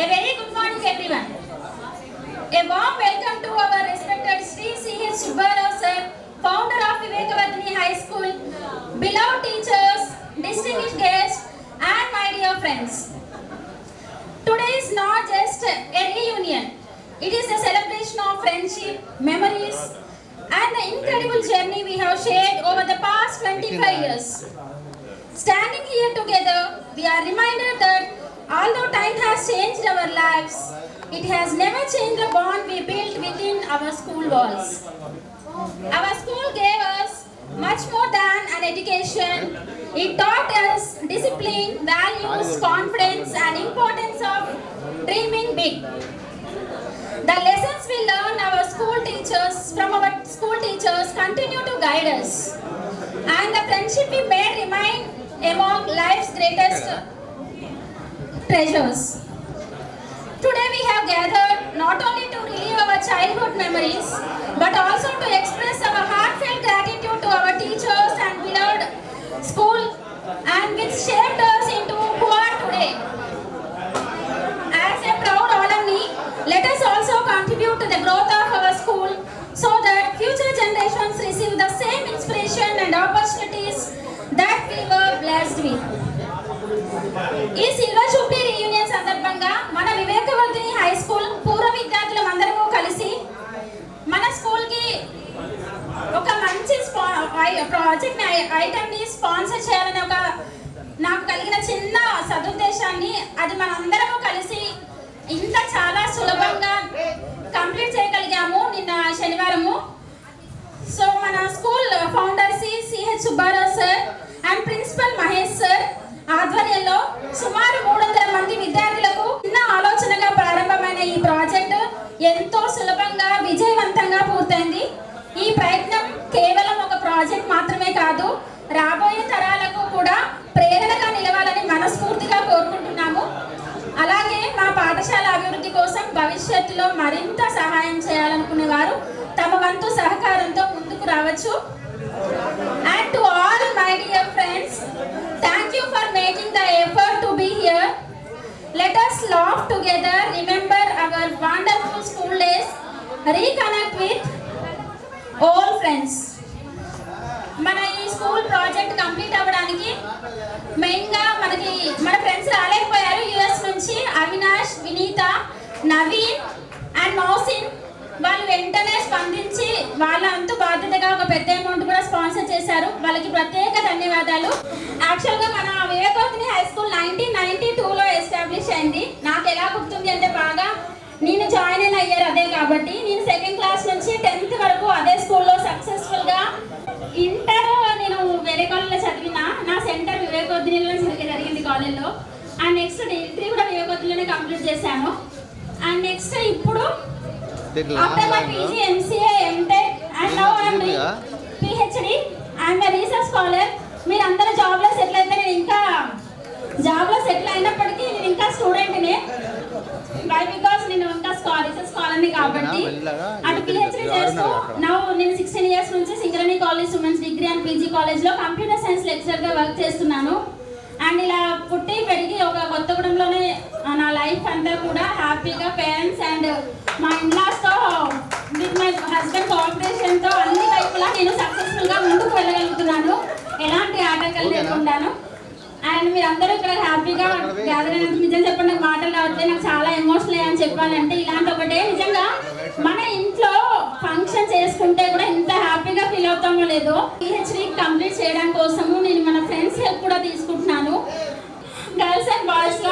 A very good morning everyone. A warm welcome to our respected Sri C.H. Subbarao sir, founder of Vivekavardhini High School, beloved teachers, distinguished guests and my dear friends. Today is not just a reunion. It is a celebration of friendship, memories and the incredible journey we have shared over the past 25 years. Standing here together, we are reminded that although time has changed our lives, it has never changed the bond we built within our school walls. Our school gave us much more than an education. It taught us discipline, values, confidence and importance of dreaming big. The lessons we learn from our school teachers continue to guide us. And the friendship we made remain among life's greatest treasures. Today we have gathered not only to relive our childhood memories, but also to express our heartfelt gratitude to our teachers and beloved school and which shaped us into who are today. As a proud alumni, let us also contribute to the growth of our school so that future generations receive the same inspiration and opportunities that we were blessed with. ఈ silver Jubilee reunion సందర్భంగా మన Vivekavardhini high school పూర్వ విద్యార్థులు అందరము కలిసి మన school కి ఒక మంచి ప్రాజెక్ట్ ఐటమ్ ని స్పాన్సర్ చేయాలని ఒక నాకు కలిగిన చిన్న సదుద్దేశాన్ని అది మనందరము కలిసి ఇంత చాలా సులభంగా కంప్లీట్ చేయగలిగాము నిన్న శనివారము. సో మన school founder CH Subbarao sir and principal Mahesh sir ఆధ్వర్యంలో సుమారు 300 మంది విద్యార్థులకు చిన్న ఆలోచనగా ప్రారంభమైన ఈ ప్రాజెక్ట్ ఎంతో సులభంగా విజయవంతంగా పూర్తయింది. ఈ ప్రయత్నం కేవలం ఒక ప్రాజెక్ట్ మాత్రమే కాదు, రాబోయే తరాలకు కూడా ప్రేరణగా నిలవాలని మనస్ఫూర్తిగా కోరుకుంటున్నాము. అలాగే మా పాఠశాల అభివృద్ధి కోసం భవిష్యత్తులో మరింత సహాయం చేయాలనుకునే వారు తమ వంతు సహకారంతో ముందుకు రావచ్చు. And to all my dear friends, thank you for making the effort to be here. Let us laugh together, remember our wonderful school days, reconnect with all friends. మన ఈ స్కూల్ ప్రాజెక్ట్ కంప్లీట్ అవ్వడానికి మెయిన్గా మన friends రాలేకపోయారు. US నుంచి Avinash, Vineeta, Naveen and మౌసిన్ వాళ్ళు వెంటనే స్పందించి వాళ్ళ అంతు బాధ్యతగా ఒక పెద్ద అమౌంట్ కూడా స్పాన్సర్ చేశారు. వాళ్ళకి ప్రత్యేక ధన్యవాదాలు. యాక్చువల్గా మన వివేకవర్ధిని హై స్కూల్ 1992లో ఎస్టాబ్లిష్ అయింది. నాకు ఎలా గుర్తుంది అంటే బాగా నేను జాయిన్ అయిన ఇయర్ అదే కాబట్టి నేను 2nd క్లాస్ నుంచి 10th వరకు అదే స్కూల్లో సక్సెస్ఫుల్గా ఇంటర్ నేను వేరే కాలేజ్లో చదివిన నా సెంటర్ వివేకవర్ధినిలో జరిగింది కాలేజ్లో. అండ్ నెక్స్ట్ డిగ్రీ కూడా వివేకవర్ధినిలోనే కంప్లీట్ చేశాను. అండ్ నెక్స్ట్ ఇప్పుడు after my PG, MCA, MTech and now I am doing PhD. I am a research scholar. మీరు అందరూ జాబ్లో సెటిల్ అయితే నేను ఇంకా జాబ్లో సెటిల్ అయినప్పటికీ నేను ఇంకా స్టూడెంట్నే. వై బికాస్ నేను ఇంకా రీసెర్చ్ స్కాలర్ని కాబట్టి అటు PhD చేస్తూ నౌ నేను 16 ఇయర్స్ నుంచి Singareni college women's degree and PG కాలేజ్లో కంప్యూటర్ సైన్స్ లెక్చరర్గా వర్క్ చేస్తున్నాను. అండ్ ఇలా పుట్టి పెరిగి ఒక కొత్తగూడెంలోనే నా లైఫ్ అంతా కూడా హ్యాపీగా పేరెంట్స్ అండ్ మా ఇన్లాస్తో విత్ మై హస్బెండ్ కోఆపరేషన్తో అన్ని వైపులా నేను సక్సెస్ఫుల్గా ముందుకు వెళ్ళగలుగుతున్నాను, ఎలాంటి ఆటంకాలు లేకుండాను. అండ్ మీరందరూ ఇక్కడ హ్యాపీగా గ్యాదర్ అయినందుకు నిజం చెప్పండి, నాకు మాటలు రావట్లేదు, నాకు చాలా ఎమోషనల్ అయ్యని చెప్పాలంటే. ఇలాంటి ఒకటే నిజంగా మన ఇంట్లో ఫంక్షన్ చేసుకుంటే కూడా ఇంత హ్యాపీగా ఫీల్ అవుతామో లేదో. PhD కంప్లీట్ చేయడం కోసము నేను మన ఫ్రెండ్స్ హెల్ప్ కూడా తీసుకుంటున్నాను. Girls and బాయ్స్లో